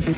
Bonne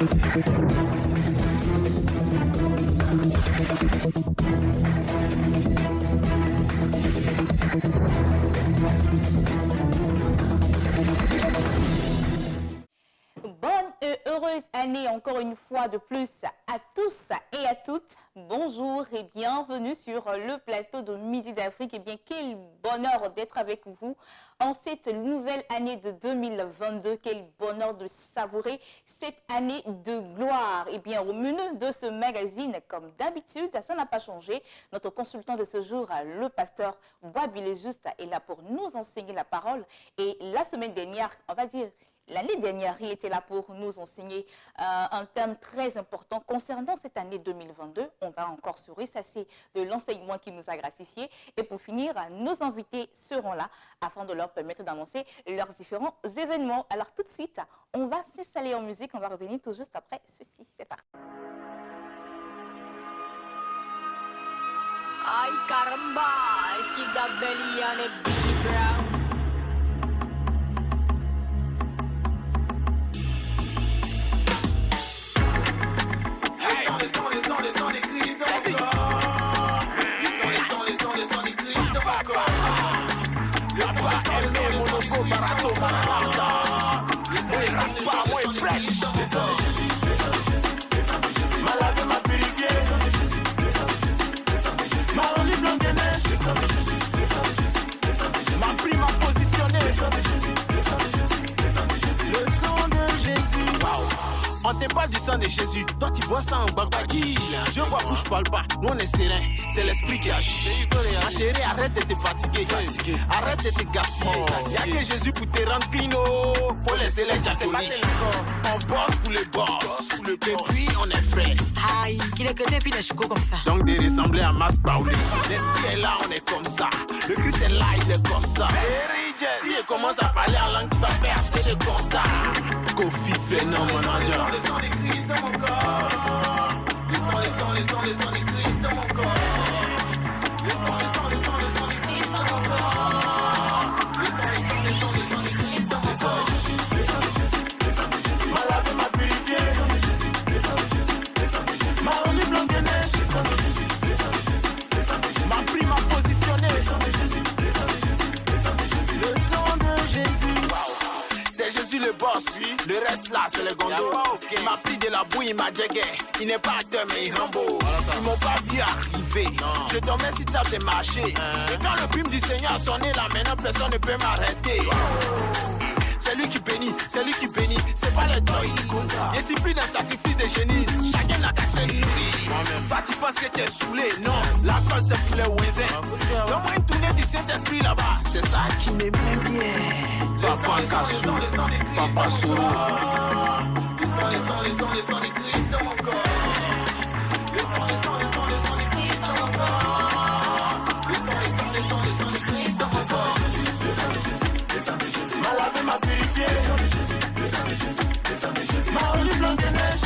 et heureuse année encore une fois de plus à tous et à toutes. Bonjour et bienvenue sur le plateau de Midi d'Afrique. Et bien, quel bonheur d'être avec vous en cette nouvelle année de 2022. Quel bonheur de savourer cette année de gloire. Et bien, au menu de ce magazine, comme d'habitude, ça n'a pas changé. Notre consultant de ce jour, le pasteur Bois-Bilé Juste, est là pour nous enseigner la parole. Et la semaine dernière, on va dire, l'année dernière, il était là pour nous enseigner un thème très important concernant cette année 2022. On va encore se ressasser de l'enseignement qui nous a gratifiés. Et pour finir, nos invités seront là afin de leur permettre d'annoncer leurs différents événements. Alors tout de suite, on va s'installer en musique. On va revenir tout juste après ceci. C'est parti. Ay caramba, es que Gabelian est Billy Brown. Ma prime a positionné. Le sang de Jésus. On te parle du sang de Jésus, toi tu vois ça en bagagi. Je vois bouche parle pas, nous on est serein, c'est l'esprit qui agit. Ma chérie, arrête de te fatiguer, arrête de te gaspiller. Y'a que Jésus pour te rendre clean, faut laisser les diatoniques. On bosse pour les boss, et puis on est frais. Aïe, il est que des puis chouko comme ça. Donc de ressembler à Mas Pauli. L'esprit est là, on est comme ça. Le Christ est là, il est comme ça. Si il commence à parler en langue, tu vas faire assez de constats. Kofi phénoménal. Les sons des Christ dans mon corps. Les sons des Christ dans mon corps. Les sons des Christ dans mon corps. Les sons des Christ dans mon corps. Ma lavé, m'a purifié. M'a rendu blanc de neige. Ma prime m'a positionné. Le sang de Jésus. C'est Jésus le boss, oui. Le reste là, c'est le gondo. Il m'a pris de la bouille, il m'a dégué. Il n'est pas acteur, mais il rambo. Ils m'ont pas vu arriver. Je dormais sur table de marché. Et quand le prime du Seigneur sonnait là, maintenant personne ne peut m'arrêter. C'est lui qui bénit, c'est pas le toy. Et c'est plus d'un sacrifice de génie. Chacun n'a qu'à se nourrir. Toi tu penses que t'es saoulé, non. La colle c'est pour les voisins. Donne-moi une tournée du Saint-Esprit là-bas. C'est ça qui m'aime bien. Papa Kassou, Papa Soro. Les sons des Christ dans mon corps. Les sons des Christ dans mon corps. Les sons des Christ dans mon corps. Ma lavé, m'a purifié. Ma rendu blanc de neige.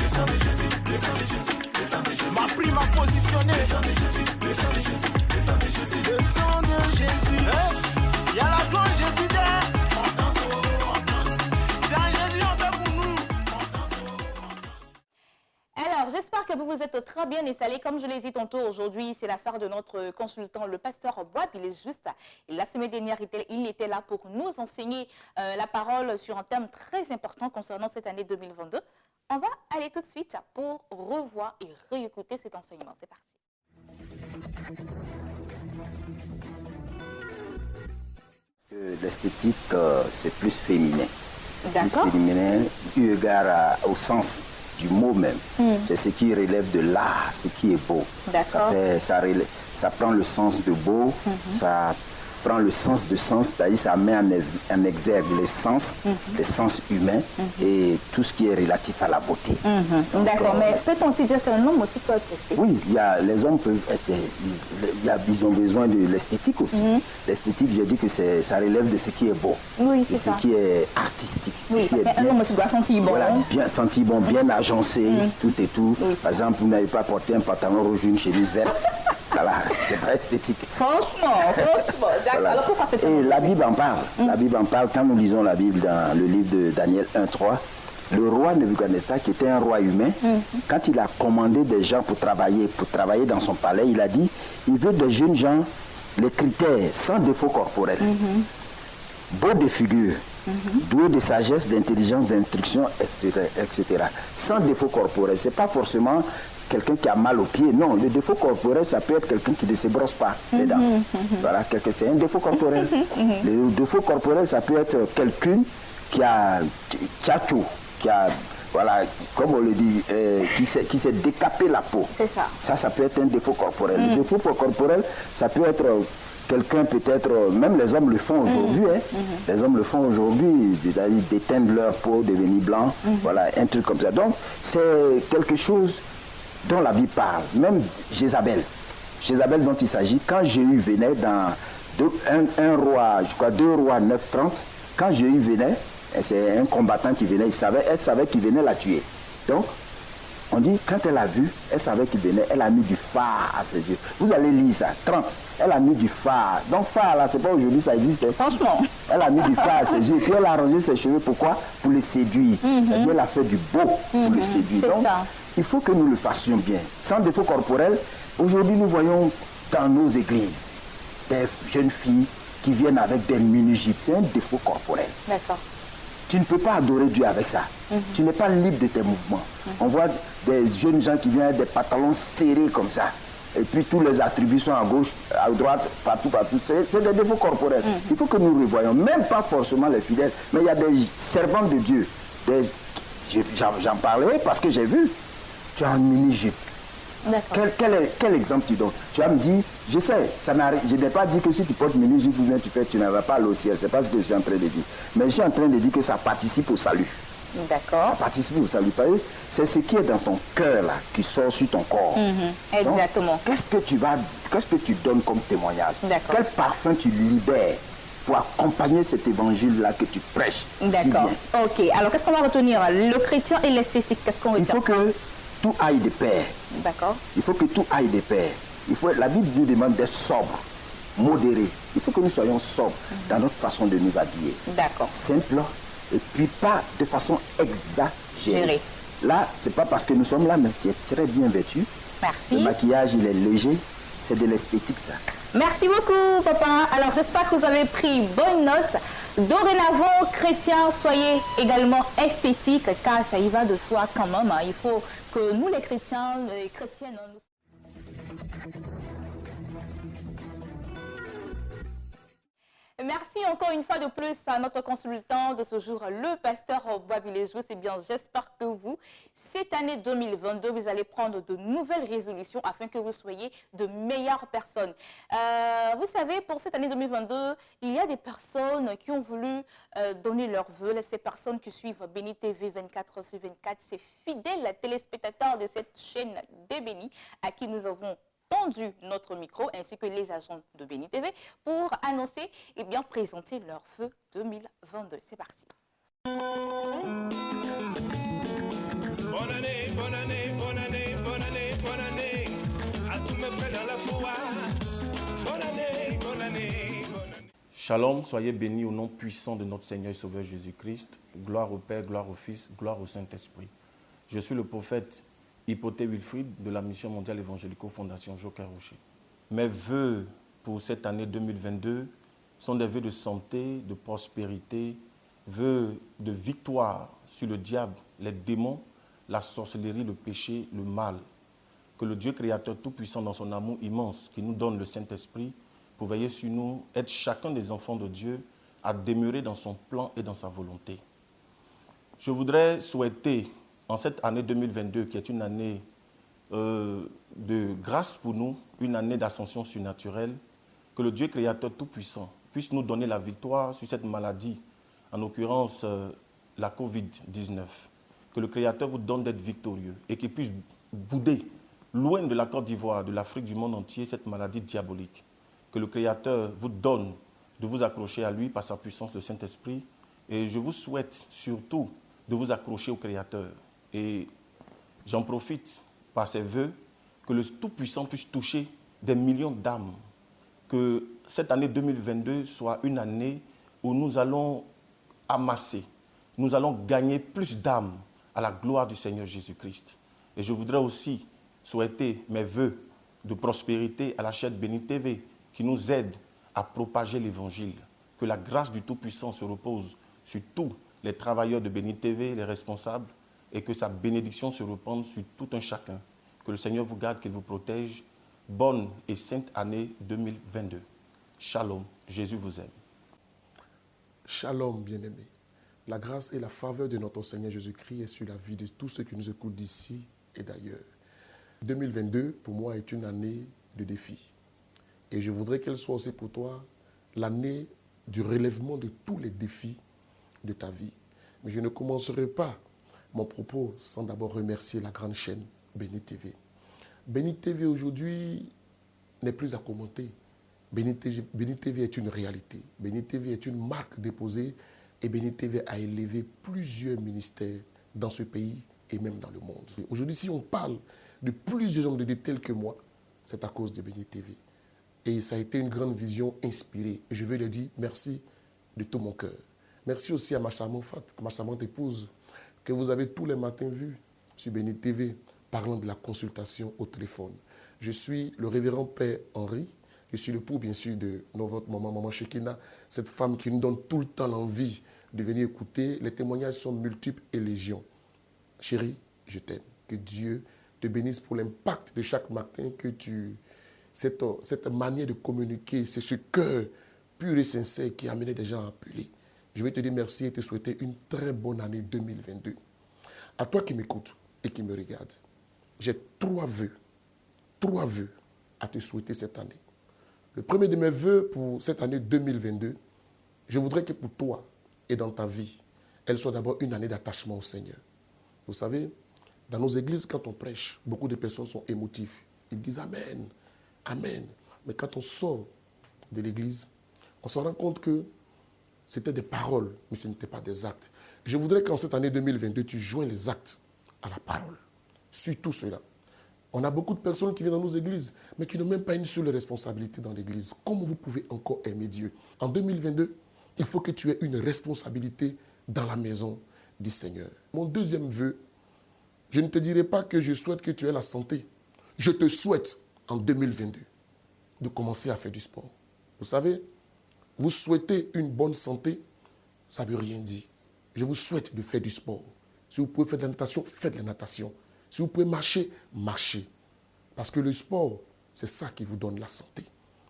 Ma prime m'a positionné. Le sang de Jésus. Y'a la gloire de Jésus derrière. C'est un Jésus en fait pour nous. Alors, j'espère que vous vous êtes très bien installés. Comme je l'ai dit tantôt, aujourd'hui, c'est l'affaire de notre consultant, le pasteur Bois-Bilé Juste. Et la semaine dernière, il était là pour nous enseigner la parole sur un thème très important concernant cette année 2022. On va aller tout de suite pour revoir et réécouter cet enseignement. C'est parti. L'esthétique, c'est plus féminin. D'accord. Plus féminin, eu égard au sens du mot même. C'est ce qui relève de l'art, ce qui est beau. D'accord. Ça prend le sens de beau, ça prend le sens de sens, c'est-à-dire ça met en exergue les sens humains et tout ce qui est relatif à la beauté. D'accord, mais peut-on aussi dire qu'un homme aussi peut être esthétique? Oui, les hommes peuvent être, ils ont besoin de l'esthétique aussi. L'esthétique, je dis que ça relève de ce qui est beau, oui, de ce qui est artistique. Oui, parce qu'un homme aussi doit sentir bon. Voilà, bien senti bon, bien agencé, tout et tout. Oui, par exemple, vous n'avez pas porté un pantalon rouge, une chemise verte. Voilà, c'est pas esthétique. Franchement. Voilà. Alors pourquoi c'est Et la Bible en parle. La Bible en parle. Quand nous lisons la Bible dans le livre de Daniel 1:3, le roi Nebuchadnezzar, qui était un roi humain, quand il a commandé des gens pour travailler dans son palais, il a dit, il veut des jeunes gens, les critères, sans défaut corporel, beaux de figure, doués de sagesse, d'intelligence, d'instruction, etc. Sans défaut corporel. Ce n'est pas forcément quelqu'un qui a mal aux pieds. Non, le défaut corporel, ça peut être quelqu'un qui ne se brosse pas les dents. Voilà, c'est un défaut corporel. Le défaut corporel, ça peut être quelqu'un qui a tchatchou, qui a, voilà, comme on le dit, qui s'est décapé la peau. C'est ça. Ça peut être un défaut corporel. Le défaut corporel, ça peut être quelqu'un peut-être, même les hommes le font aujourd'hui, les hommes le font aujourd'hui, d'éteindre leur peau, devenir blanc, voilà, un truc comme ça. Donc, c'est quelque chose dont la Bible parle. Même Jézabel dont il s'agit, quand Jéhu venait dans un roi, je crois 2 rois 9:30, quand Jéhu venait, c'est un combattant qui venait, elle savait qu'il venait la tuer. Donc, on dit, quand elle a vu, elle savait qu'il venait, elle a mis du phare à ses yeux. Vous allez lire ça, 30, elle a mis du phare. Donc phare là, c'est pas aujourd'hui, ça existe. Franchement. Elle a mis du phare à ses yeux, puis elle a arrangé ses cheveux, pourquoi? Pour les séduire. C'est-à-dire, elle a fait du beau pour les séduire. Donc, il faut que nous le fassions bien. Sans défaut corporel, aujourd'hui, nous voyons dans nos églises des jeunes filles qui viennent avec des mini-jupes. C'est un défaut corporel. D'accord. Tu ne peux pas adorer Dieu avec ça. Tu n'es pas libre de tes mouvements. On voit des jeunes gens qui viennent avec des pantalons serrés comme ça. Et puis tous les attributs sont à gauche, à droite, partout. C'est des défauts corporels. Il faut que nous revoyons, même pas forcément les fidèles, mais il y a des servants de Dieu. J'en parlais parce que j'ai vu. Tu as un mini-jupe. Quel exemple tu donnes? Tu vas me dire, je sais, je n'ai pas dit que si tu portes mini-jupe ou bien tu ne vas pas aller au ciel. C'est pas ce que je suis en train de dire. Mais je suis en train de dire que ça participe au salut. D'accord. Ça participe au salut. C'est ce qui est dans ton cœur là, qui sort sur ton corps. Exactement. Qu'est-ce que tu donnes comme témoignage? Quel parfum tu libères pour accompagner cet évangile-là que tu prêches? D'accord. Ok. Alors, qu'est-ce qu'on va retenir? Le chrétien et l'esthétique, qu'est-ce qu'on retient? Il faut que tout aille de pair. D'accord. Il faut que tout aille de pair. La Bible nous demande d'être sobre, modéré. Il faut que nous soyons sobres dans notre façon de nous habiller. D'accord. Simple, et puis pas de façon exagérée. Là, c'est pas parce que nous sommes là, mais tu es très bien vêtu. Merci. Le maquillage, il est léger. C'est de l'esthétique, ça. Merci beaucoup, papa. Alors, j'espère que vous avez pris bonne note. Dorénavant, chrétiens, soyez également esthétiques, car ça y va de soi quand même. Il faut que nous, les chrétiens, les chrétiennes, nous... Merci encore une fois de plus à notre consultant de ce jour, le pasteur Boabilejou. C'est bien, j'espère que vous, cette année 2022, vous allez prendre de nouvelles résolutions afin que vous soyez de meilleures personnes. Vous savez, pour cette année 2022, il y a des personnes qui ont voulu donner leurs vœux. Ces personnes qui suivent Béni TV 24/24, ces fidèles téléspectateurs de cette chaîne des Bénis à qui nous avons tendu notre micro ainsi que les agents de Béni TV pour annoncer et bien présenter leur feu 2022. C'est parti. Bonne année, bonne année, bonne année, bonne année, bonne année à tous mes frères dans la foi. Bonne année, bonne année, bonne année. Shalom, soyez bénis au nom puissant de notre Seigneur et Sauveur Jésus-Christ. Gloire au Père, gloire au Fils, gloire au Saint-Esprit. Je suis le prophète Hypothé Wilfried de la Mission mondiale évangélico-fondation Joker Rocher. Mes vœux pour cette année 2022 sont des vœux de santé, de prospérité, vœux de victoire sur le diable, les démons, la sorcellerie, le péché, le mal. Que le Dieu créateur tout-puissant dans son amour immense qui nous donne le Saint-Esprit pour veiller sur nous, aide chacun des enfants de Dieu à demeurer dans son plan et dans sa volonté. Je voudrais souhaiter en cette année 2022, qui est une année de grâce pour nous, une année d'ascension surnaturelle, que le Dieu créateur tout-puissant puisse nous donner la victoire sur cette maladie, en l'occurrence la Covid-19. Que le créateur vous donne d'être victorieux et qu'il puisse bouder, loin de la Côte d'Ivoire, de l'Afrique, du monde entier, cette maladie diabolique. Que le créateur vous donne de vous accrocher à lui par sa puissance, le Saint-Esprit. Et je vous souhaite surtout de vous accrocher au créateur. Et j'en profite par ces vœux que le Tout-Puissant puisse toucher des millions d'âmes. Que cette année 2022 soit une année où nous allons amasser, nous allons gagner plus d'âmes à la gloire du Seigneur Jésus-Christ. Et je voudrais aussi souhaiter mes vœux de prospérité à la chaîne Béni TV qui nous aide à propager l'Évangile. Que la grâce du Tout-Puissant se repose sur tous les travailleurs de Béni TV, les responsables, et que sa bénédiction se répande sur tout un chacun. Que le Seigneur vous garde, qu'il vous protège. Bonne et sainte année 2022. Shalom, Jésus vous aime. Shalom, bien-aimés. La grâce et la faveur de notre Seigneur Jésus-Christ est sur la vie de tous ceux qui nous écoutent d'ici et d'ailleurs. 2022, pour moi, est une année de défis. Et je voudrais qu'elle soit aussi pour toi l'année du relèvement de tous les défis de ta vie. Mais je ne commencerai pas mon propos sans d'abord remercier la grande chaîne Béni TV. Béni TV aujourd'hui n'est plus à commenter. Béni TV est une réalité. Béni TV est une marque déposée et Béni TV a élevé plusieurs ministères dans ce pays et même dans le monde. Aujourd'hui, si on parle de plusieurs hommes de Dieu tels que moi, c'est à cause de Béni TV. Et ça a été une grande vision inspirée. Et je veux leur dire merci de tout mon cœur. Merci aussi à ma charmante épouse que vous avez tous les matins vue sur Béni TV parlant de la consultation au téléphone. Je suis le révérend Père Henri. Je suis l'époux, bien sûr, de votre maman Shekina, cette femme qui nous donne tout le temps l'envie de venir écouter. Les témoignages sont multiples et légion. Chérie, je t'aime. Que Dieu te bénisse pour l'impact de chaque matin que cette manière de communiquer, c'est ce cœur pur et sincère qui a amené des gens à appeler. Je vais te dire merci et te souhaiter une très bonne année 2022. À toi qui m'écoutes et qui me regardes, j'ai trois vœux à te souhaiter cette année. Le premier de mes vœux pour cette année 2022, je voudrais que pour toi et dans ta vie, elle soit d'abord une année d'attachement au Seigneur. Vous savez, dans nos églises, quand on prêche, beaucoup de personnes sont émotives. Ils disent Amen, Amen. Mais quand on sort de l'église, on se rend compte que c'était des paroles, mais ce n'était pas des actes. Je voudrais qu'en cette année 2022, tu joignes les actes à la parole. Suis tout cela. On a beaucoup de personnes qui viennent dans nos églises, mais qui n'ont même pas une seule responsabilité dans l'église. Comment vous pouvez encore aimer Dieu? En 2022, il faut que tu aies une responsabilité dans la maison du Seigneur. Mon deuxième vœu, je ne te dirai pas que je souhaite que tu aies la santé. Je te souhaite, en 2022, de commencer à faire du sport. Vous savez, vous souhaitez une bonne santé, ça ne veut rien dire. Je vous souhaite de faire du sport. Si vous pouvez faire de la natation, faites de la natation. Si vous pouvez marcher, marchez. Parce que le sport, c'est ça qui vous donne la santé.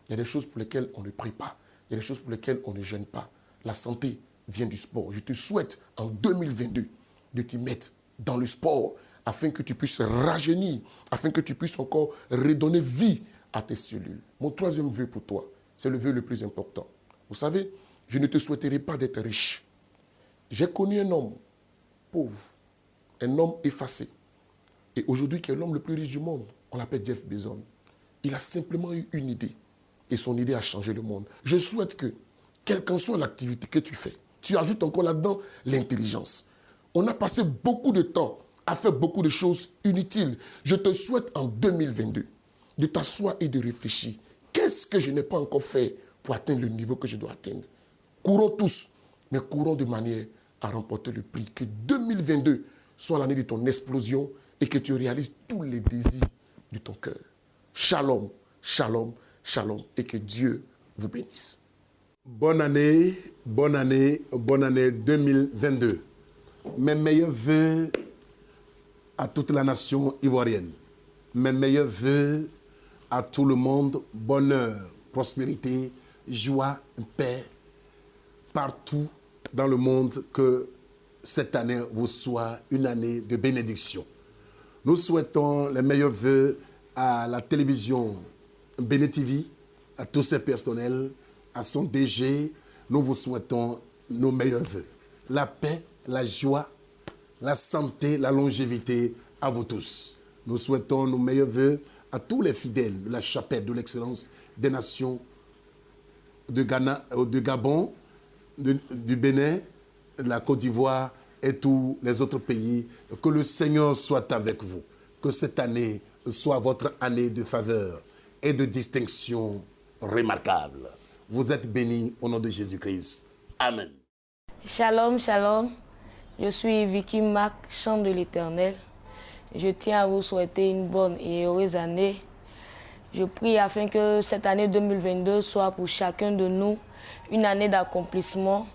Il y a des choses pour lesquelles on ne prie pas. Il y a des choses pour lesquelles on ne gêne pas. La santé vient du sport. Je te souhaite en 2022 de t'y mettre dans le sport afin que tu puisses rajeunir, afin que tu puisses encore redonner vie à tes cellules. Mon troisième vœu pour toi, c'est le vœu le plus important. Vous savez, je ne te souhaiterai pas d'être riche. J'ai connu un homme pauvre, un homme effacé. Et aujourd'hui, qui est l'homme le plus riche du monde, on l'appelle Jeff Bezos. Il a simplement eu une idée. Et son idée a changé le monde. Je souhaite que, quelle qu'en soit l'activité que tu fais, tu ajoutes encore là-dedans l'intelligence. On a passé beaucoup de temps à faire beaucoup de choses inutiles. Je te souhaite en 2022 de t'asseoir et de réfléchir. Qu'est-ce que je n'ai pas encore fait pour atteindre le niveau que je dois atteindre? Courons tous, mais courons de manière à remporter le prix. Que 2022 soit l'année de ton explosion et que tu réalises tous les désirs de ton cœur. Shalom, shalom, shalom. Et que Dieu vous bénisse. Bonne année 2022. Mes meilleurs vœux à toute la nation ivoirienne. Mes meilleurs vœux à tout le monde. Bonheur, prospérité, joie, paix. Partout dans le monde, que cette année vous soit une année de bénédiction. Nous souhaitons les meilleurs vœux à la télévision Béni TV, à tous ses personnels, à son DG. Nous vous souhaitons nos meilleurs vœux. La paix, la joie, la santé, la longévité à vous tous. Nous souhaitons nos meilleurs vœux à tous les fidèles de la chapelle de l'excellence des nations de Ghana, de Gabon, du Bénin, de la Côte d'Ivoire et tous les autres pays. Que le Seigneur soit avec vous. Que cette année soit votre année de faveur et de distinction remarquable. Vous êtes bénis au nom de Jésus-Christ. Amen. Shalom, shalom. Je suis Vicky Mac, chant de l'Éternel. Je tiens à vous souhaiter une bonne et heureuse année. Je prie afin que cette année 2022 soit pour chacun de nous une année d'accomplissement,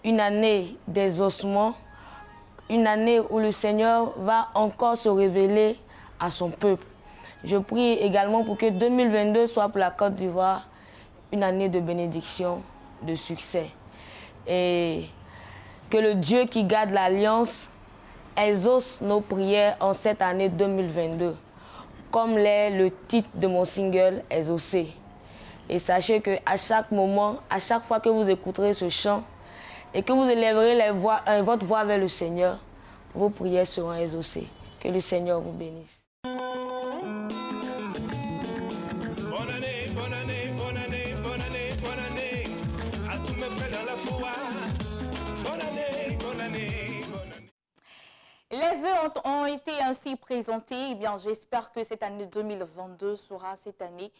une année d'exaucement, une année où le Seigneur va encore se révéler à son peuple. Je prie également pour que 2022 soit pour la Côte d'Ivoire une année de bénédiction, de succès. Et que le Dieu qui garde l'alliance exauce nos prières en cette année 2022, comme l'est le titre de mon single Exaucé. Et sachez qu'à chaque moment, à chaque fois que vous écouterez ce chant et que vous élèverez votre voix vers le Seigneur, vos prières seront exaucées. Que le Seigneur vous bénisse. Bonne année, bonne année, bonne année, bonne année, bonne année à tous mes frères dans la foi. Bonne année, bonne année, bonne année. Les vœux ont été ainsi présentés. Eh bien, j'espère que cette année 2022 sera cette année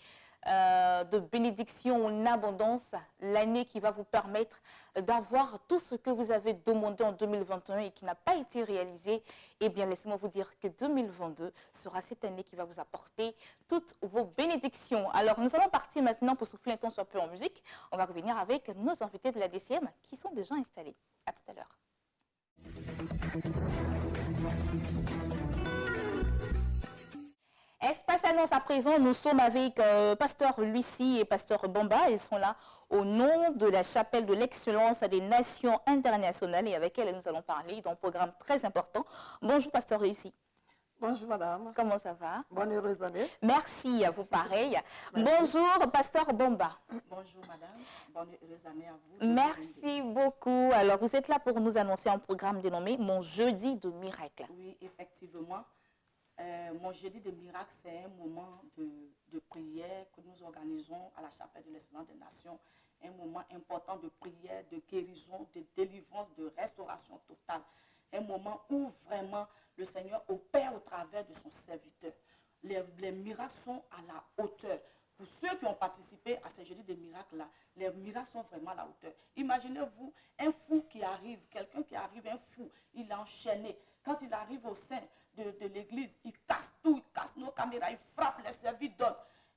de bénédiction en abondance, l'année qui va vous permettre d'avoir tout ce que vous avez demandé en 2021 et qui n'a pas été réalisé. Eh bien, laissez-moi vous dire que 2022 sera cette année qui va vous apporter toutes vos bénédictions. Alors, nous allons partir maintenant pour souffler un temps soit peu en musique. On va revenir avec nos invités de la DCM qui sont déjà installés. À tout à l'heure. Espace Annonce à présent, nous sommes avec Pasteur Lucie et Pasteur Bomba. Ils sont là au nom de la Chapelle de l'Excellence des Nations Internationales et avec elle, nous allons parler d'un programme très important. Bonjour Pasteur Lucie. Bonjour madame. Comment ça va? Bonne heureuse année. Merci à vous pareil. Bonjour Pasteur Bomba. Bonjour madame, bonne heureuse année à vous. Merci beaucoup. Alors vous êtes là pour nous annoncer un programme dénommé Mon Jeudi de Miracle. Oui, effectivement. Mon jeudi de miracle, c'est un moment de prière que nous organisons à la Chapelle de l'Excellence des Nations. Un moment important de prière, de guérison, de délivrance, de restauration totale. Un moment où vraiment le Seigneur opère au travers de son serviteur. Les miracles sont à la hauteur. Pour ceux qui ont participé à ces jeudis de miracles-là, les miracles sont vraiment à la hauteur. Imaginez-vous un fou qui arrive, quelqu'un qui arrive, un fou, il est enchaîné. Quand il arrive au sein de l'église, il casse tout, il casse nos caméras, il frappe les serviteurs.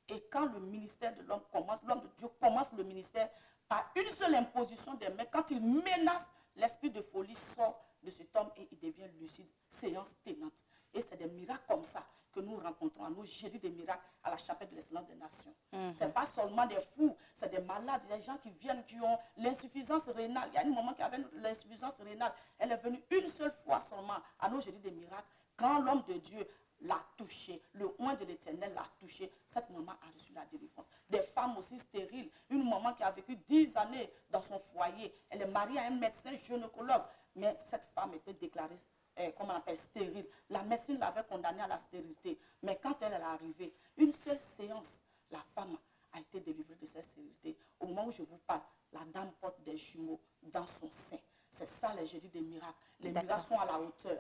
Et quand le ministère de l'homme commence, l'homme de Dieu commence le ministère par une seule imposition des mains, quand il menace, l'esprit de folie sort de cet homme et il devient lucide, séance tenante. Et c'est des miracles comme ça que nous rencontrons à nos jeudis des miracles à la Chapelle de l'Excellence des Nations. Ce n'est pas seulement des fous, c'est des malades, des gens qui viennent, qui ont l'insuffisance rénale. Il y a un moment qui avait l'insuffisance rénale. Elle est venue une seule fois seulement à nos jeudis des miracles. Quand l'homme de Dieu l'a touché, le oint de l'Éternel l'a touché, cette maman a reçu la délivrance. Des femmes aussi stériles, une maman qui a vécu 10 années dans son foyer, elle est mariée à un médecin gynécologue, mais cette femme était déclarée comme on appelle, stérile. La médecine l'avait condamnée à la stérilité. Mais quand elle est arrivée, une seule séance, la femme a été délivrée de cette stérilité. Au moment où je vous parle, la dame porte des jumeaux dans son sein. C'est ça les jeudis des miracles. Les miracles sont à la hauteur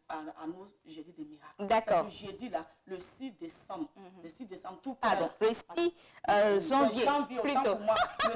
à nos jeudis des miracles. D'accord. C'est le jeudi là, le 6 décembre. Le 6 décembre, tout pardon, le 6 janvier, plutôt. Pour moi,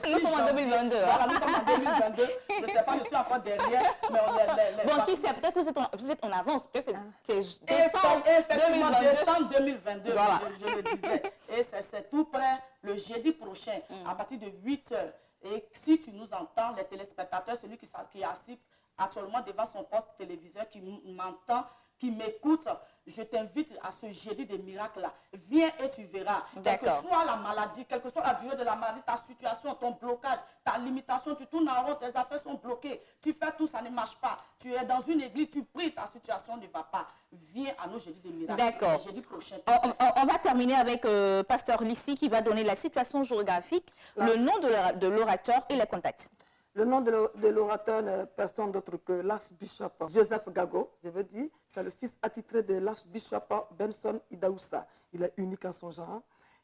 nous sommes en 2022. Voilà, nous sommes en 2022. Je ne sais pas, je suis encore derrière. Mais bon, qui sait, peut-être que vous êtes en avance. Peut-être c'est décembre 2022. Décembre 2022, voilà. je le disais. Et c'est tout près, le jeudi prochain, à partir de 8 h. Et si tu nous entends, les téléspectateurs, celui qui est assis actuellement devant son poste téléviseur, qui m'entend, qui m'écoute, je t'invite à ce jeudi des miracles-là. Viens et tu verras. Quelle que soit la maladie, quelle que soit la durée de la maladie, ta situation, ton blocage, ta limitation, tu tournes en rond, tes affaires sont bloquées. Tu fais tout, ça ne marche pas. Tu es dans une église, tu pries, ta situation ne va pas. Viens à nos jeudis des miracles. D'accord. Jeudi prochain. On va terminer avec Pasteur Lucie qui va donner la situation géographique, le nom de l'orateur et les contacts. Le nom de l'orateur n'est personne d'autre que l'archbishop Joseph Gago. Je veux dire, c'est le fils attitré de l'archbishop Benson Idaoussa. Il est unique en son genre.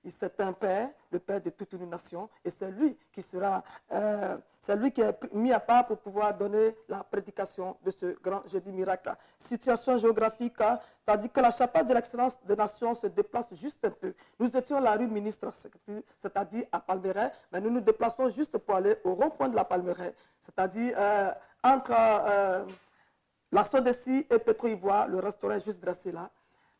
C'est un père, le père de toute une nation, et c'est lui qui sera, c'est lui qui est mis à part pour pouvoir donner la prédication de ce grand jeudi miracle. Situation géographique, c'est-à-dire que la chapelle de l'excellence des nations se déplace juste un peu. Nous étions à la rue Ministre, c'est-à-dire à Palmeraie, mais nous nous déplaçons juste pour aller au rond-point de la Palmeraie, c'est-à-dire entre L'arceau de scie et pétro-ivoire, le restaurant est juste dressé là.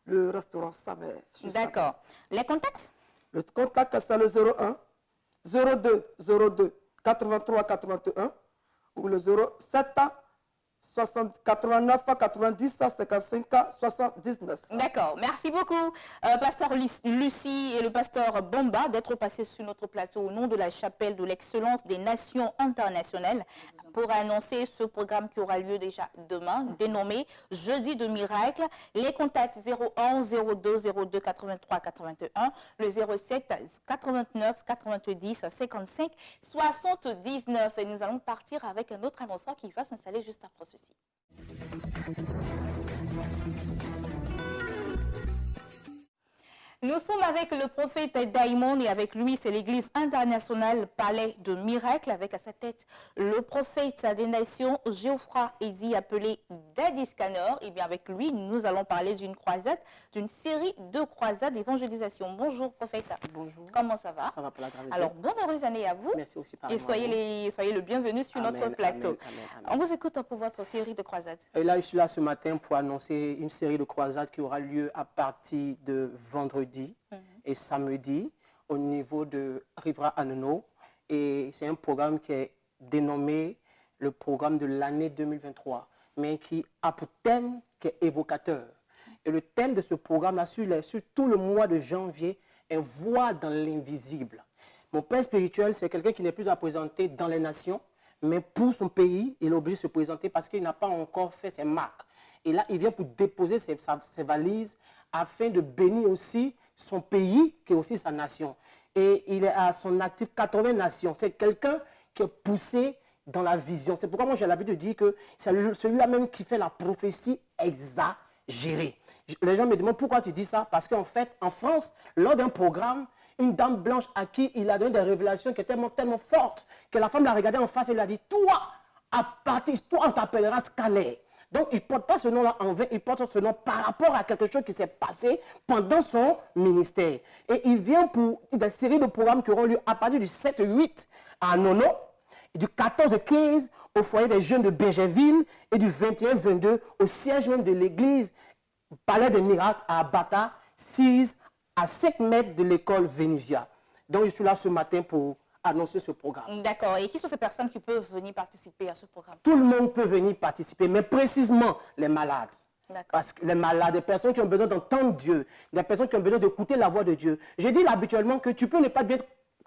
Le restaurant Samer. D'accord. Les contacts? Le contact, c'est le 01 02 02 83 81 ou le 07 89 90 55 79. D'accord, merci beaucoup, pasteur Lucie et le pasteur Bomba d'être passés sur notre plateau au nom de la chapelle de l'excellence des nations internationales pour annoncer ce programme qui aura lieu déjà demain, dénommé Jeudi de miracle. Les contacts 01 02 02 83 81, le 07 89 90 55 79. Et nous allons partir avec un autre annonceur qui va s'installer juste après ceci. Nous sommes avec le prophète Daimon et avec lui, c'est l'église internationale Palais de Miracle avec à sa tête le prophète des nations Geoffroy Eddy appelé Daddy Scanner. Et bien avec lui, nous allons parler d'une croisade, d'une série de croisades d'évangélisation. Bonjour prophète. Bonjour. Comment ça va? Ça va pour la grâce de Dieu. Alors, bonne heureuse année à vous. Merci aussi par et soyez le bienvenu sur notre plateau. Amen. On vous écoute pour votre série de croisades. Et là, je suis là ce matin pour annoncer une série de croisades qui aura lieu à partir de vendredi et samedi au niveau de Rivera Anono. Et c'est un programme qui est dénommé le programme de l'année 2023, mais qui a pour thème qui est évocateur. Et le thème de ce programme-là, sur tout le mois de janvier, est Voix dans l'invisible. Mon père spirituel, c'est quelqu'un qui n'est plus à présenter dans les nations, mais pour son pays, il est obligé de se présenter parce qu'il n'a pas encore fait ses marques. Et là, il vient pour déposer ses valises afin de bénir aussi son pays, qui est aussi sa nation. Et il est à son actif 80 nations. C'est quelqu'un qui est poussé dans la vision. C'est pourquoi moi j'ai l'habitude de dire que c'est celui-là même qui fait la prophétie exagérée. Les gens me demandent pourquoi tu dis ça. Parce qu'en fait, en France, lors d'un programme, une dame blanche à qui il a donné des révélations qui étaient tellement fortes que la femme l'a regardé en face et lui a dit, toi, on t'appellera Scanner. Donc, il ne porte pas ce nom-là en vain, il porte ce nom par rapport à quelque chose qui s'est passé pendant son ministère. Et il vient pour des séries de programmes qui auront lieu à partir du 7-8 à Nono, du 14-15 au foyer des jeunes de Bergerville et du 21-22 au siège même de l'église Palais des Miracles à Bata, 6 à 5 mètres de l'école Vénusia. Donc, je suis là ce matin pour annoncer ce programme. D'accord. Et qui sont ces personnes qui peuvent venir participer à ce programme? Tout le monde peut venir participer, mais précisément les malades. Parce que les malades, des personnes qui ont besoin d'entendre Dieu, des personnes qui ont besoin d'écouter la voix de Dieu. Je dis habituellement que tu peux ne pas bien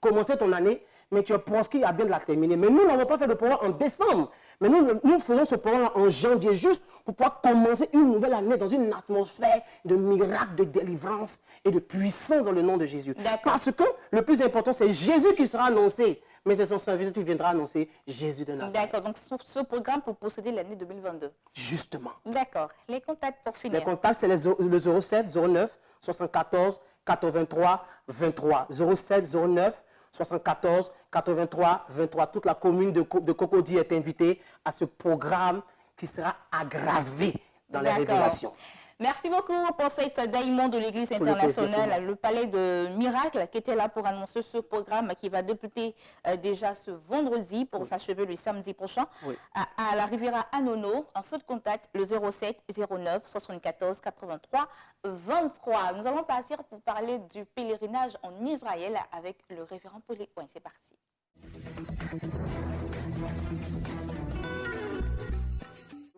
commencer ton année, mais tu es proscrit à bien de la terminer. Mais nous n'avons pas fait de programme en décembre. Mais nous faisons ce programme en janvier, juste pour pouvoir commencer une nouvelle année dans une atmosphère de miracles, de délivrance et de puissance dans le nom de Jésus. Parce que le plus important, c'est Jésus qui sera annoncé. Mais c'est son serviteur qui viendra annoncer Jésus de Nazareth. D'accord, donc ce programme pour posséder l'année 2022. Justement. D'accord. Les contacts pour finir. Les contacts, c'est le 07 09 74 83 23. 07 09 74 83 23. Toute la commune de Cocody est invitée à ce programme qui sera aggravé dans les révélations. Merci beaucoup, prophète Daimon de l'Église internationale, le Palais de Miracle, qui était là pour annoncer ce programme qui va débuter déjà ce vendredi pour s'achever le samedi prochain à la Riviera Anono. En saut de contact, le 07 09 74 83 23. Nous allons partir pour parler du pèlerinage en Israël avec le révérend Paul. Oui, c'est parti.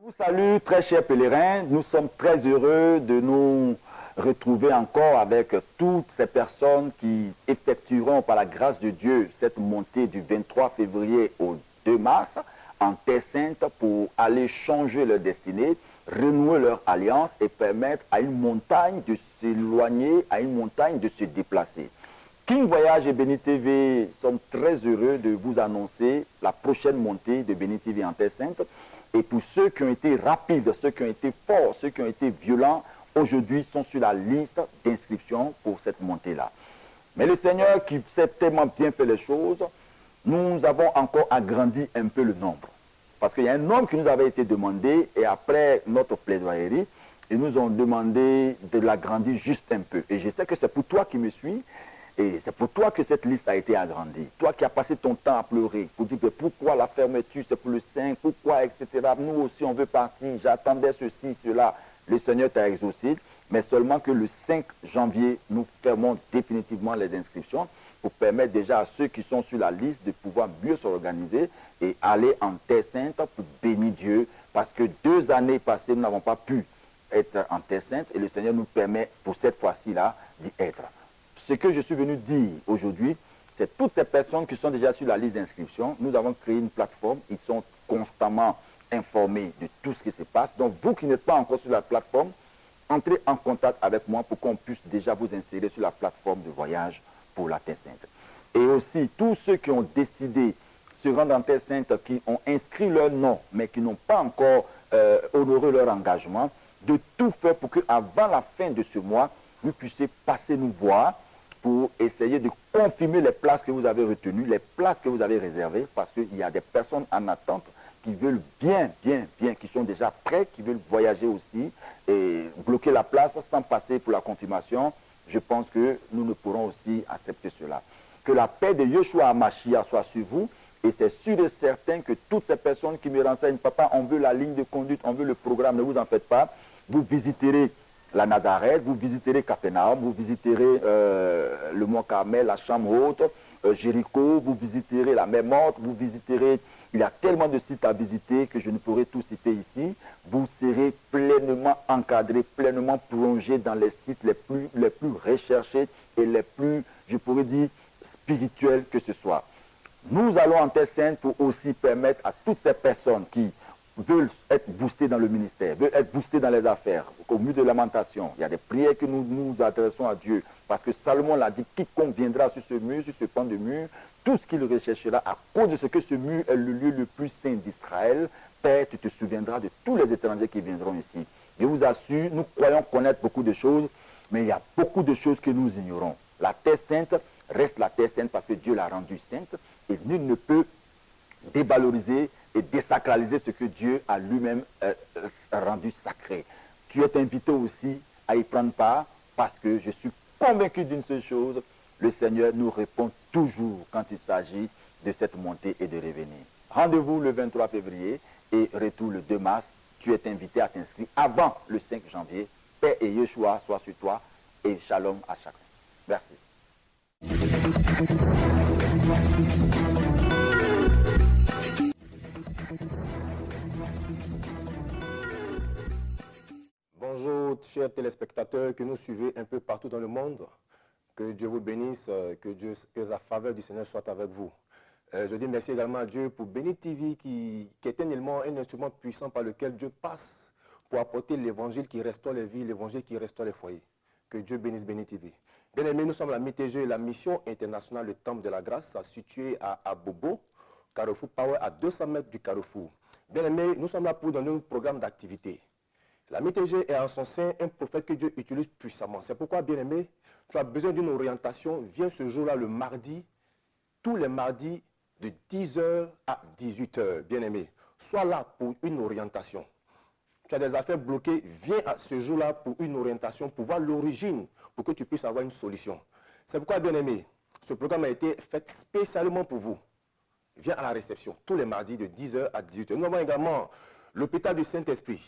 Je vous salue, très chers pèlerins. Nous sommes très heureux de nous retrouver encore avec toutes ces personnes qui effectueront par la grâce de Dieu cette montée du 23 février au 2 mars en Terre Sainte pour aller changer leur destinée, renouer leur alliance et permettre à une montagne de s'éloigner, à une montagne de se déplacer. King Voyage et Béni TV sommes très heureux de vous annoncer la prochaine montée de Béni TV en Terre Sainte. Et pour ceux qui ont été rapides, ceux qui ont été forts, ceux qui ont été violents, aujourd'hui sont sur la liste d'inscription pour cette montée-là. Mais le Seigneur qui sait tellement bien faire les choses, nous avons encore agrandi un peu le nombre. Parce qu'il y a un nombre qui nous avait été demandé et après notre plaidoyerie, ils nous ont demandé de l'agrandir juste un peu. Et je sais que c'est pour toi qui me suis. Et c'est pour toi que cette liste a été agrandie. Toi qui as passé ton temps à pleurer pour dire pourquoi la fermeture, c'est pour le 5, pourquoi, etc. Nous aussi, on veut partir. J'attendais ceci, cela. Le Seigneur t'a exaucé. Mais seulement que le 5 janvier, nous fermons définitivement les inscriptions pour permettre déjà à ceux qui sont sur la liste de pouvoir mieux s'organiser et aller en Terre Sainte pour bénir Dieu. Parce que 2 années passées, nous n'avons pas pu être en Terre Sainte et le Seigneur nous permet pour cette fois-ci-là d'y être. Ce que je suis venu dire aujourd'hui, c'est toutes ces personnes qui sont déjà sur la liste d'inscription. Nous avons créé une plateforme, ils sont constamment informés de tout ce qui se passe. Donc vous qui n'êtes pas encore sur la plateforme, entrez en contact avec moi pour qu'on puisse déjà vous insérer sur la plateforme de voyage pour la Terre Sainte. Et aussi, tous ceux qui ont décidé de se rendre en Terre Sainte, qui ont inscrit leur nom, mais qui n'ont pas encore honoré leur engagement, de tout faire pour qu'avant la fin de ce mois, vous puissiez passer nous voir pour essayer de confirmer les places que vous avez retenues, les places que vous avez réservées, parce qu'il y a des personnes en attente qui veulent bien, qui sont déjà prêts, qui veulent voyager aussi, et bloquer la place sans passer pour la confirmation. Je pense que nous ne pourrons aussi accepter cela. Que la paix de Yeshua HaMashiach soit sur vous, et c'est sûr et certain que toutes ces personnes qui me renseignent, papa, on veut la ligne de conduite, on veut le programme, ne vous en faites pas, vous visiterez la Nazareth, vous visiterez Capharnaüm, vous visiterez le Mont Carmel, la Chambre Haute, Jéricho, vous visiterez la mer Morte, vous visiterez, il y a tellement de sites à visiter que je ne pourrai tout citer ici. Vous serez pleinement encadré, pleinement plongé dans les sites les plus recherchés et les plus, je pourrais dire, spirituels que ce soit. Nous allons en Terre Sainte pour aussi permettre à toutes ces personnes qui veulent être boostés dans le ministère, veulent être boostés dans les affaires, au milieu de lamentation. Il y a des prières que nous nous adressons à Dieu, parce que Salomon l'a dit, quiconque viendra sur ce mur, sur ce pan de mur, tout ce qu'il recherchera, à cause de ce que ce mur est le lieu le plus saint d'Israël, Père, tu te souviendras de tous les étrangers qui viendront ici. Je vous assure, nous croyons connaître beaucoup de choses, mais il y a beaucoup de choses que nous ignorons. La Terre Sainte reste la Terre Sainte parce que Dieu l'a rendue sainte, et nul ne peut dévaloriser et désacraliser ce que Dieu a lui-même rendu sacré. Tu es invité aussi à y prendre part parce que je suis convaincu d'une seule chose, le Seigneur nous répond toujours quand il s'agit de cette montée et de revenir. Rendez-vous le 23 février et retour le 2 mars. Tu es invité à t'inscrire avant le 5 janvier. Paix et Yeshua soient sur toi et shalom à chacun. Merci. Bonjour chers téléspectateurs que nous suivez un peu partout dans le monde. Que Dieu vous bénisse, que la faveur du Seigneur soit avec vous. Je dis merci également à Dieu pour Béni TV qui est un élément, un instrument puissant par lequel Dieu passe pour apporter l'évangile qui restaure les vies, l'évangile qui restaure les foyers. Que Dieu bénisse Béni TV. Bien aimés, nous sommes la MITG, la mission internationale le Temple de la Grâce, située à Abobo, Carrefour Power, à 200 mètres du Carrefour. Bien aimés, nous sommes là pour donner un programme d'activité. La MITG est en son sein un prophète que Dieu utilise puissamment. C'est pourquoi, bien aimé, tu as besoin d'une orientation. Viens ce jour-là, le mardi, tous les mardis, de 10h à 18h, bien aimé. Sois là pour une orientation. Tu as des affaires bloquées, viens à ce jour-là pour une orientation, pour voir l'origine, pour que tu puisses avoir une solution. C'est pourquoi, bien aimé, ce programme a été fait spécialement pour vous. Viens à la réception, tous les mardis, de 10h à 18h. Nous avons également l'hôpital du Saint-Esprit,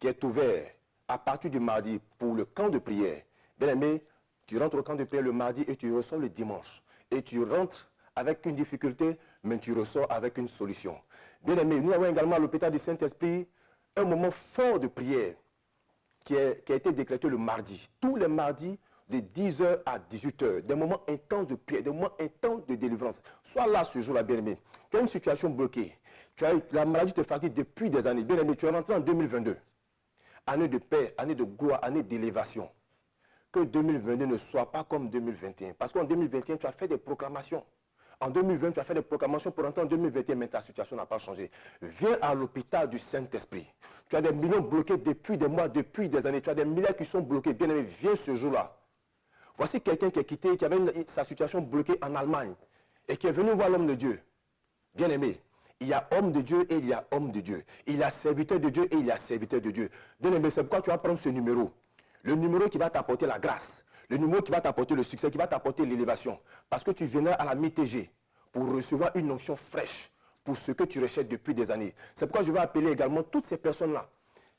qui est ouvert à partir du mardi pour le camp de prière. Bien aimé, tu rentres au camp de prière le mardi et tu ressors le dimanche. Et tu rentres avec une difficulté, mais tu ressors avec une solution. Bien aimé, nous avons également à l'hôpital du Saint-Esprit un moment fort de prière qui a été décrété le mardi. Tous les mardis de 10h à 18h, des moments intenses de prière, des moments intenses de délivrance. Sois là ce jour-là, bien aimé. Tu as une situation bloquée. La maladie te fatigue depuis des années. Bien aimé, tu es rentré en 2022. Année de paix, année de gloire, année d'élévation. Que 2022 ne soit pas comme 2021. Parce qu'en 2021, tu as fait des proclamations. En 2020, tu as fait des proclamations pour entrer en 2021, mais ta situation n'a pas changé. Viens à l'hôpital du Saint-Esprit. Tu as des millions bloqués depuis des mois, depuis des années. Tu as des milliards qui sont bloqués. Bien aimé, viens ce jour-là. Voici quelqu'un qui est quitté, qui avait sa situation bloquée en Allemagne et qui est venu voir l'homme de Dieu. Bien aimé, il y a homme de Dieu et il y a homme de Dieu. Il y a serviteur de Dieu et il y a serviteur de Dieu. Bien aimé, c'est pourquoi tu vas prendre ce numéro. Le numéro qui va t'apporter la grâce. Le numéro qui va t'apporter le succès, qui va t'apporter l'élévation. Parce que tu viendras à la mi-TG pour recevoir une onction fraîche pour ce que tu recherches depuis des années. C'est pourquoi je vais appeler également toutes ces personnes-là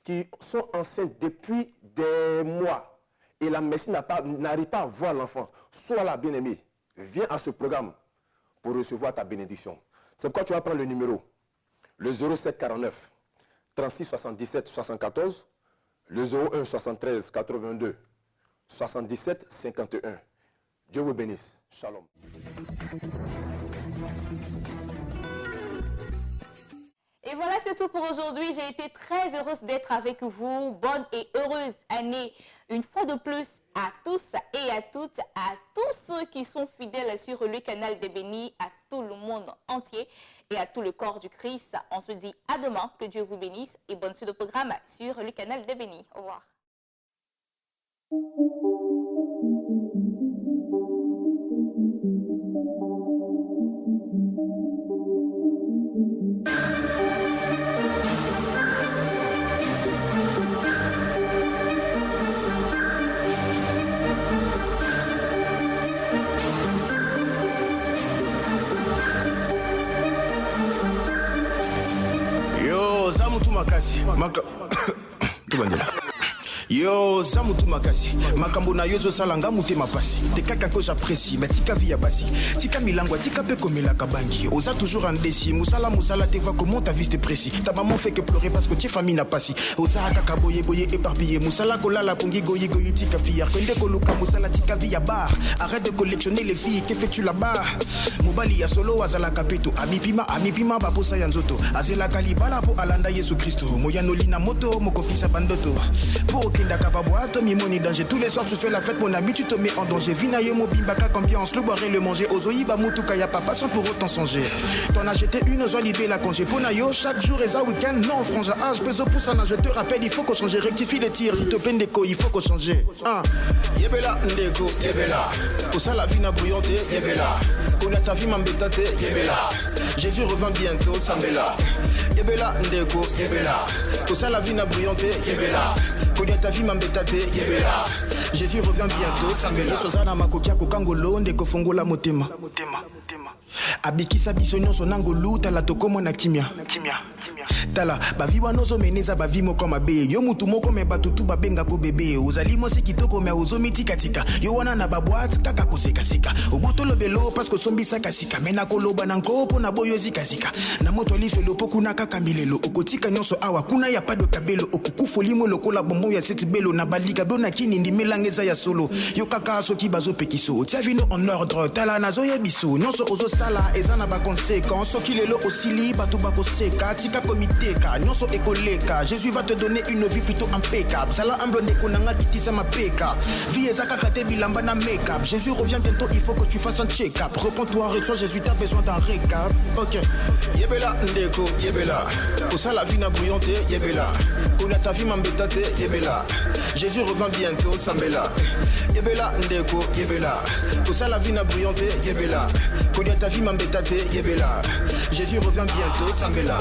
qui sont enceintes depuis des mois et la médecine n'arrive pas à voir l'enfant. Sois là, bien-aimé. Viens à ce programme pour recevoir ta bénédiction. C'est pourquoi tu vas prendre le numéro, le 0749 36 77 74, le 01 73 82 77 51. Dieu vous bénisse. Shalom. Et voilà, c'est tout pour aujourd'hui. J'ai été très heureuse d'être avec vous. Bonne et heureuse année, une fois de plus, à tous et à toutes, à tous ceux qui sont fidèles sur le canal des bénis, à tout le monde entier et à tout le corps du Christ. On se dit à demain, que Dieu vous bénisse et bonne suite de programme sur le canal des bénis. Au revoir. Yo, zamutu makasi. Tubandela. Yo, zamutu makasi. Makambo na yozo salanga mutema pasi. Te kaka ko j'apprécie, mais tika via basi. Tika milangwa, tika pe komela kabangi. Osa toujours indécis. Musala te voit comment ta vie t'es précis. Ta maman fait que pleurer parce que tes famille n'a pas si. Osa kaka boye éparpillé. Musala kola la kongi goyi tika fier. Kende koluka musala tika via bar. Arrête de collectionner les filles, que fais-tu là-bas? Mobali ya solo azala kapeto. Amipima baposa yanzoto. Azela kalibala po alanda Yesu Christo. Moyanoli na moto, mokopisa bandoto. Pour Kinda kapaboato, mimoni danger. Tous les soirs tu fais la fête, mon ami, tu te mets en danger. Vinaye mo bimbaka ambiance, le boire et le manger. Ozoïba mutuka ya papa sans pour autant songer. T'en as jeté une, ozo libé la congé. Ponayo, chaque jour et ça week-end. Non, frangin, âge, peso pousse je te rappelle, il faut qu'on change. Rectifie les tirs, si te peine déco, il faut qu'on change. Yebela, ndeko, yebela. Osa la vie n'a brillante, yebela. Connais ta vie m'embêtate, yebela. Jésus revient bientôt, Sambela. Yebela, ndeko, yebela. Osa la vie n'a brillante, yebela. Connais ta vie m'embêtate, yebela. Jésus revient bientôt, Sambela. Sozana makokia kokangolo, ndeko fongola motema. Abikisa biso nyonso nangolu tala tokomo na kimia. Tala bavi wanozo meneza bavi moko mabe. Yo mutu moko me batutu babenga ko bebe. Ozali mo se kitoko me ozomi tika tika. Yo wana na babwat kaka ko seka seka. Obotolo belo parce que sombi saka sika. Mena koloba na nkopo na boyo zika zika. Na moto lifelo poku na kaka milelo. Okotika nyonso awa kuna ya pado kabelo. Okukufu limo lokola bombo ya seti belo. Na balika dona kini ndi melangeza ya solo. Yo kaka soki bazo pekiso. Tia vino en ordre. Tala nazo ya biso. Nyonso ozo sala ezana ba conséquence. Soki lelo osili batu bako seka. Tika komiteka. Nyonso ekoleka. Jésus va te donner une vie plutôt impeccable. Sala humble ndeko nanga kitisa mapeka. Vie ezaka kate bilamba na make-up. Jésus revient bientôt, il faut que tu fasses un check-up. Reprends-toi, reçois Jésus, t'as besoin d'un récap. Ok. Yebela ndeko, yebela. Osa la vie na brillante, yebela. Connais ta vie m'embêtate, yebela. Jésus revient bientôt, Sambela. Yebela ndeko, yebela. Osa la vie na brillante, yebela. Connais ta vie m'embêtate, yebela. Jésus revient bientôt, Sambela.